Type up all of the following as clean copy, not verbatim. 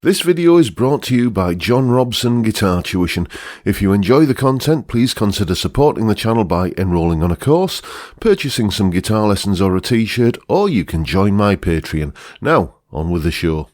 This video is brought to you by John Robson Guitar Tuition. If you enjoy the content, please consider supporting the channel by enrolling on a course, purchasing some guitar lessons or a t-shirt, or you can join my Patreon. Now, on with the show.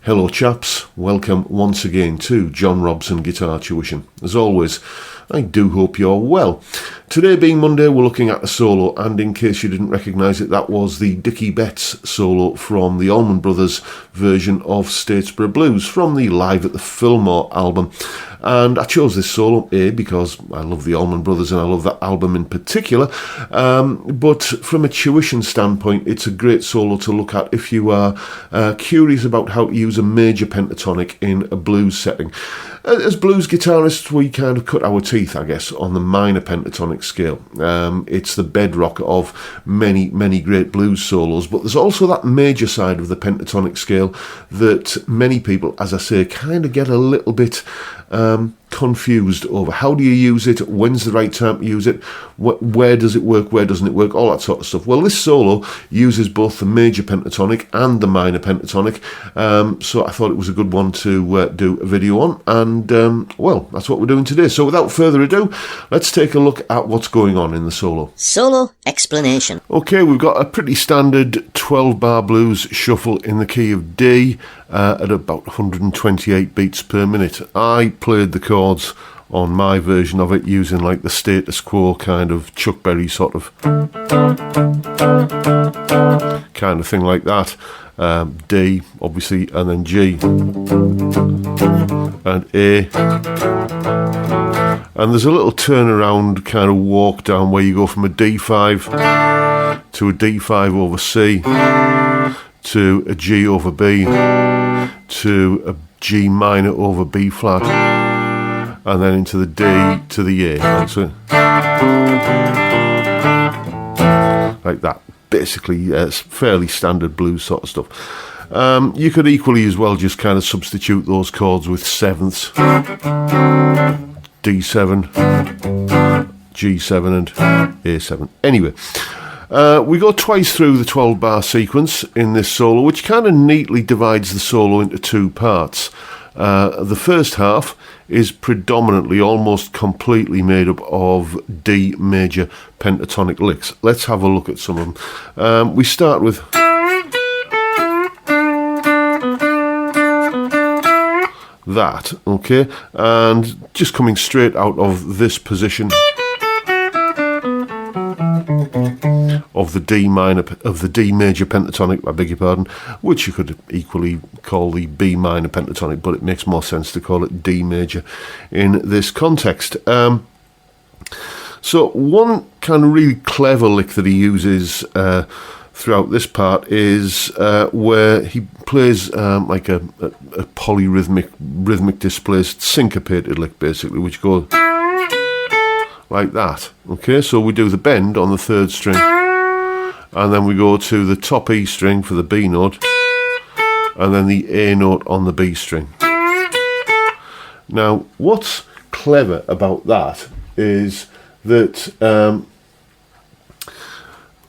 Hello chaps, welcome once again to John Robson Guitar Tuition. As always, I do hope you're well. Today being Monday, we're looking at a solo, and in case you didn't recognise it, that was the Dickie Betts solo from the Allman Brothers version of Statesboro Blues from the Live at the Fillmore album. And I chose this solo, A, because I love the Allman Brothers and I love that album in particular, but from a tuition standpoint, it's a great solo to look at if you are curious about how to use a major pentatonic in a blues setting. As blues guitarists, we kind of cut our teeth, I guess, on the minor pentatonic scale. It's the bedrock of many, many great blues solos, but there's also that major side of the pentatonic scale that many people, as I say, kind of get a little bit confused over. How do you use it? When's the right time to use it? Where does it work? Where doesn't it work? All that sort of stuff. Well, this solo uses both the major pentatonic and the minor pentatonic, so I thought it was a good one to do a video on, and well, that's what we're doing today. So without further ado, let's take a look at what's going on in the solo. Solo explanation. Okay, we've got a pretty standard 12-bar blues shuffle in the key of D at about 128 beats per minute. I played the chords on my version of it using like the Status Quo kind of Chuck Berry sort of kind of thing like that. D, obviously, and then G and A. And there's a little turnaround kind of walk down where you go from a D5 to a D5 over C to a G over B to a G minor over B flat, and then into the D to the A, like that. Basically, it's fairly standard blues sort of stuff. You could equally as well just kind of substitute those chords with sevenths, D7, G7 and A7. Anyway, we go twice through the 12-bar sequence in this solo, which kind of neatly divides the solo into two parts. The first half is predominantly, almost completely made up of D major pentatonic licks. Let's have a look at some of them. We start with that, okay, and just coming straight out of this position of the D minor, of the D major pentatonic, I beg your pardon, which you could equally call the B minor pentatonic, but it makes more sense to call it D major in this context. So one kind of really clever lick that he uses throughout this part is where he plays like a polyrhythmic, rhythmic displaced syncopated lick, basically, which goes like that. Okay, so we do the bend on the third string, and then we go to the top E string for the B note, and then the A note on the B string. Now, what's clever about that is that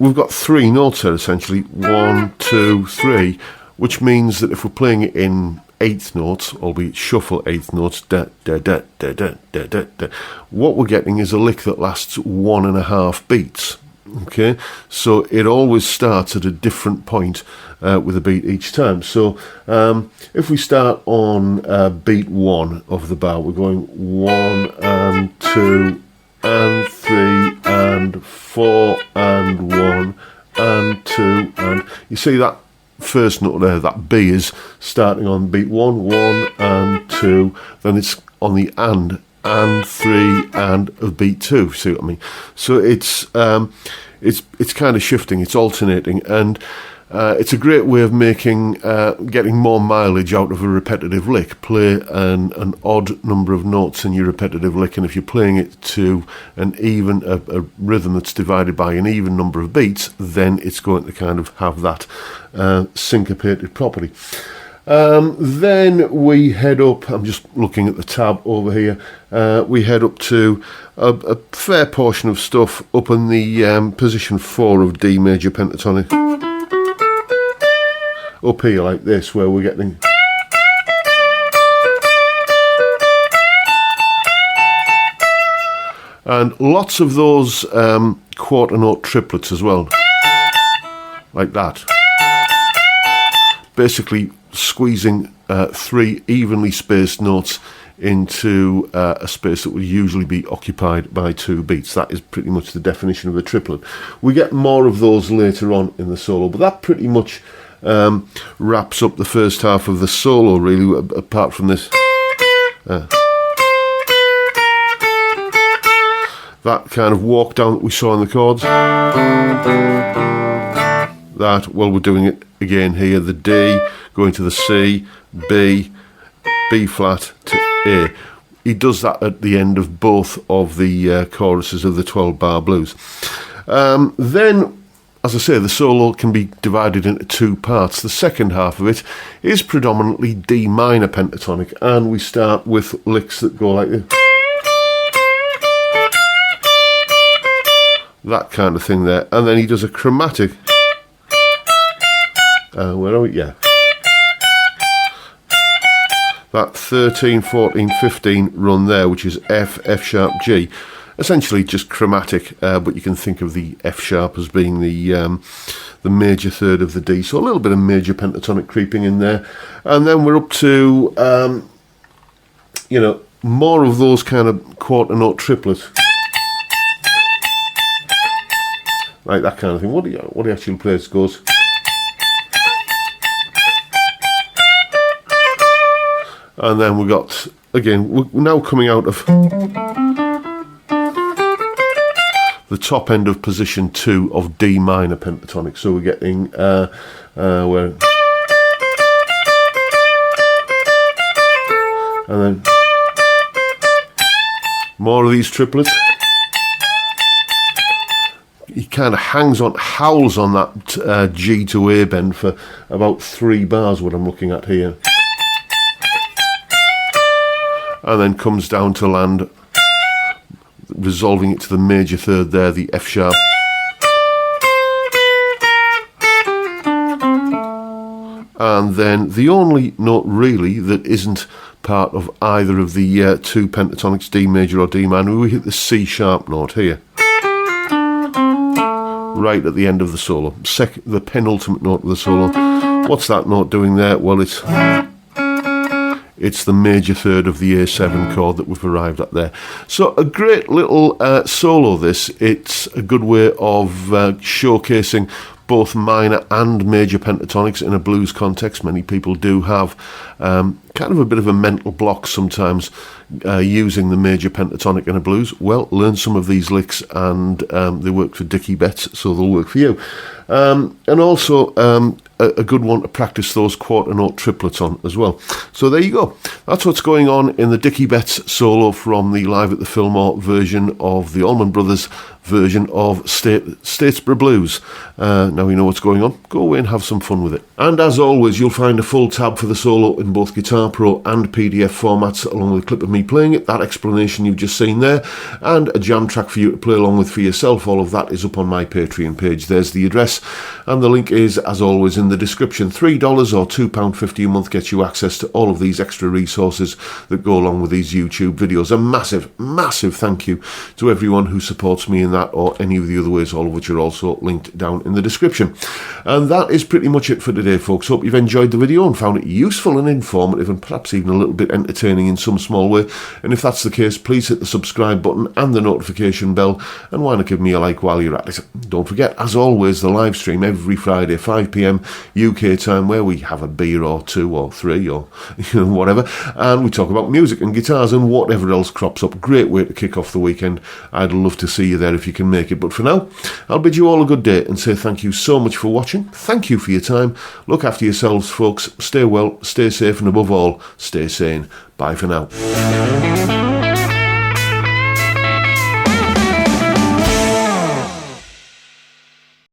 we've got three notes there, essentially, 1, 2, 3, which means that if we're playing it in eighth notes, albeit shuffle eighth notes, da, da, da, da, da, da, da, da, what we're getting is a lick that lasts 1.5 beats. Okay, so it always starts at a different point with a beat each time. So if we start on beat 1 of the bar, we're going 1 and 2 and 3 and 4 and 1 and 2, and you see that first note there, that B is starting on beat 1, 1 and 2, then it's on the and 3 and of beat 2, see what I mean? So it's kind of shifting, it's alternating, and it's a great way of getting more mileage out of a repetitive lick. Play an odd number of notes in your repetitive lick, and if you're playing it to a rhythm that's divided by an even number of beats, then it's going to kind of have that syncopated property. Then we head up, I'm just looking at the tab over here, we head up to a fair portion of stuff up in the position 4 of D major pentatonic. Up here like this, where we're getting... And lots of those quarter note triplets as well, like that. Basically squeezing 3 evenly spaced notes into a space that would usually be occupied by 2 beats. That is pretty much the definition of a triplet. We get more of those later on in the solo, but that pretty much wraps up the first half of the solo, really, apart from this. That kind of walk down that we saw in the chords. That, well, we're doing it again here, the D, going to the C, B, B flat to A. He does that at the end of both of the choruses of the 12-bar blues. Then, as I say, the solo can be divided into 2 parts. The second half of it is predominantly D minor pentatonic, and we start with licks that go like this. That kind of thing there. And then he does a chromatic. Where are we? Yeah. That 13, 14, 15 run there, which is F, F sharp, G. Essentially just chromatic, but you can think of the F sharp as being the major third of the D. So a little bit of major pentatonic creeping in there. And then we're up to, more of those kind of quarter note triplets. Like that kind of thing. What he actually plays goes... And then we got, again, we're now coming out of the top end of position 2 of D minor pentatonic. So we're getting where, and then more of these triplets. He kind of howls on that G to A bend for about 3 bars, what I'm looking at here. And then comes down to land, resolving it to the major third there, the F sharp. And then the only note really that isn't part of either of the 2 pentatonics, D major or D minor, we hit the C sharp note here. Right at the end of the solo, the penultimate note of the solo. What's that note doing there? Well, it's the major third of the A7 chord that we've arrived at there. So a great little solo this. It's a good way of showcasing both minor and major pentatonics in a blues context. Many people do have kind of a bit of a mental block sometimes using the major pentatonic in a blues. Well, learn some of these licks, and they work for Dickie Betts, so they'll work for you. And also a good one to practice those quarter note triplets on as well. So there you go. That's what's going on in the Dickie Betts solo from the Live at the Fillmore version of the Allman Brothers version of Statesboro Blues. Now you know what's going on. Go away and have some fun with it. And as always, you'll find a full tab for the solo in both Guitar Pro and PDF formats, along with a clip of me playing it, that explanation you've just seen there, and a jam track for you to play along with for yourself. All of that is up on my Patreon page. There's the address, and the link is, as always, in the description. $3 or £2.50 a month gets you access to all of these extra resources that go along with these YouTube videos. A massive, massive thank you to everyone who supports me in that or any of the other ways, all of which are also linked down in the description. And that is pretty much it for today, folks. Hope you've enjoyed the video and found it useful and informative and perhaps even a little bit entertaining in some small way. And if that's the case, please hit the subscribe button and the notification bell, and why not give me a like while you're at it. Don't forget, as always, the live stream every Friday 5 p.m. UK time, where we have a beer or two or three or whatever, and we talk about music and guitars and whatever else crops up. Great way to kick off the weekend. I'd love to see you there if you can make it. But for now, I'll bid you all a good day and say thank you so much for watching. Thank you for your time. Look after yourselves, folks. Stay well, stay safe, and above all, stay sane. Bye for now.